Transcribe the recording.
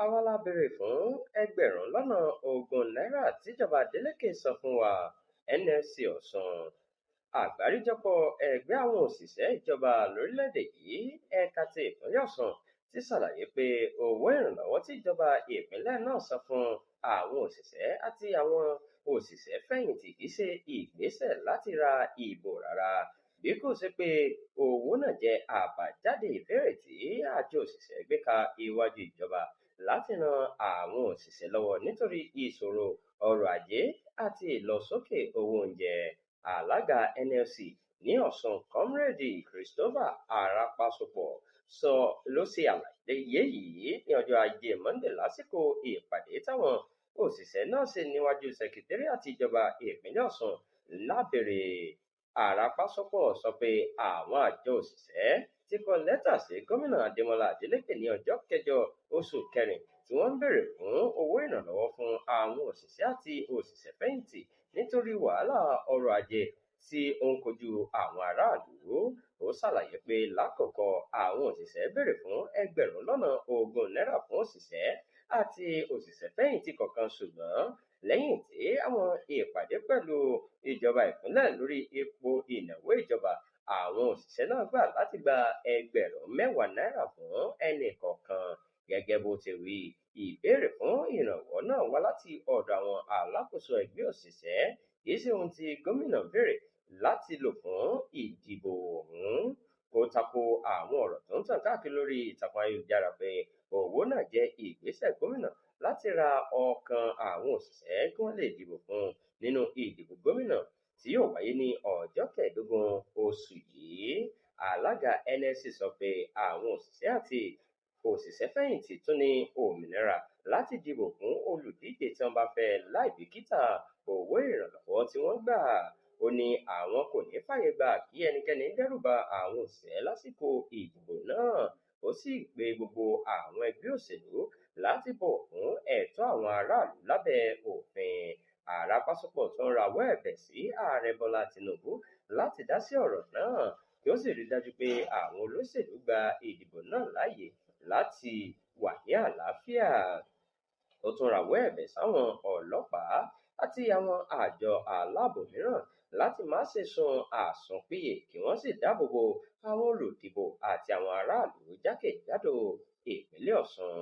àwa la béèrè fún ẹgbẹ̀rún lọ́nà ogún náírà tíjọba Adeleke san fún wa. NLC Ọ̀ṣun. Àgbáríjọpọ̀ ẹgbẹ́ àwọn òṣìṣẹ́ ìjọba lórílẹ̀‐èdè yìí ẹ̀ka ti ìpínlẹ̀ Ọ̀ṣun ti ṣàlàyé pé owó ìrànlọ́wọ́ tí ìjọba ìpínlẹ̀ náà san fún àwọn òṣìṣẹ́ àti àwọn òṣìṣẹ́ fẹ̀yìntì kì í ṣe ìgbésẹ̀ láti ra ìbò rárá, bí kò ṣe pé owó náà jẹ́ àbájáde ìbéèrè tí àjọ òṣìṣẹ́ gbé ka iwájú ìjọba láti ran àwọn òṣìṣẹ́ lọ́wọ́ nítorí ìṣòro ọrọ̀ ajé àti ìlọsókè owó oúnjẹ. Alága NLC ní Ọ̀ṣun Comrade Christopher Arapasopọ̀ ló ṣe àlàyé yìí ní ọjọ́ Ajé Monday lásìkò ìpàdé táwọn òṣìṣẹ́ náà ṣe níwájú sẹkẹtéríàtì ìjọba ìpínlẹ̀ Ọ̀ṣun lábẹ́rẹ́. Arapasopọ̀ sọ pé àwọn àjọ òṣìṣẹ́ ti kọ lẹ́tà sí gómìnà Adémọlá Adélékè ní ọjọ́ kẹjọ oṣù kẹrin tí wọ́n ń béèrè fún owó ìrànlọ́wọ́ fún àwọn òṣìṣẹ́ àti òṣìṣẹ́ fẹ̀yìntì nítorí wàhálà ọrọ̀ ajé tí ó ń kojú àwọn aráàlú. Ó ṣàlàyé pé lákòókò àwọn òṣìṣẹ́ béèrè fún ẹgbẹ̀rún lọ́nà ogún náírà fún òṣìṣẹ́ àti òṣìṣẹ́ fẹ̀yìntì kọ̀ọ̀kan, ṣùgbọ́n lẹ́yìn tí àwọn ìpàdé pẹ̀lú ìjọba ìpínlẹ̀ lórí ipò ìnáwó ìjọba, àwọn òṣìṣẹ́ náà gbà láti gba ẹgbẹ̀rún mẹ́wàá náírà fún ẹnì kọ̀ọ̀kan. Gẹ́gẹ́ bó ti wí, ìbéèrè fún ìrànwọ́ náà wá láti ọ̀dọ̀ àwọn alákòóso ẹgbẹ́ òṣìṣẹ́, kì í ṣe ohun tí gómìnà béèrè láti lò fún ìdìbò ọ̀hún. Ó tako àwọn ọ̀rọ̀ tó ń tàn káàkiri lórí ìtàkùn ayélujára pé owó náà jẹ́ ìgbésẹ̀ gómìnà láti ra ọkàn àwọn òṣìṣẹ́ kí wọ́n lè dìbò fún un nínú ìdìbò gómìnà tí yóò wáyé ní ọjọ́ 15 oṣù yìí. Alága NLC sọ pé àwọn òṣìṣẹ́ àti òṣìṣẹ́ fẹ̀yìntì tún ní òmìnira láti dìbò fún olùdíje tí wọ́n bá fẹ́ láì bìkítà owó ìrànlọ́wọ́ tí wọ́n gbà. Ó ní àwọn kò ní fààyè gbà kí ẹnikẹ́ni dẹ́rùba àwọn òṣìṣẹ́ lásìkò ìdìbò náà. Ó sì pe gbogbo àwọn ẹgbẹ́ òṣèlú láti bọ̀wọ̀ fún ẹ̀tọ́ àwọn aráàlú lábẹ́ òfin. Arapasopọ̀ tún rawọ́ ẹ̀bẹ̀ sí Ààrẹ Bọ́lá Tinubu láti dá sí ọ̀rọ̀ náà kí ó sì rí dájú pé àwọn olóṣèlú gba ìdìbò náà láàyè láti wà ní àlàáfíà. Ó tún rawọ́ ẹ̀bẹ̀ sáwọn ọlọ́pàá àti àwọn àjọ aláàbò mìíràn láti má ṣe sun àsùnpìyè kí wọ́n sì dáàbò bo àwọn olùdìbò àti àwọn aráàlú jákèjádò ìpínlẹ̀ Ọ̀ṣun.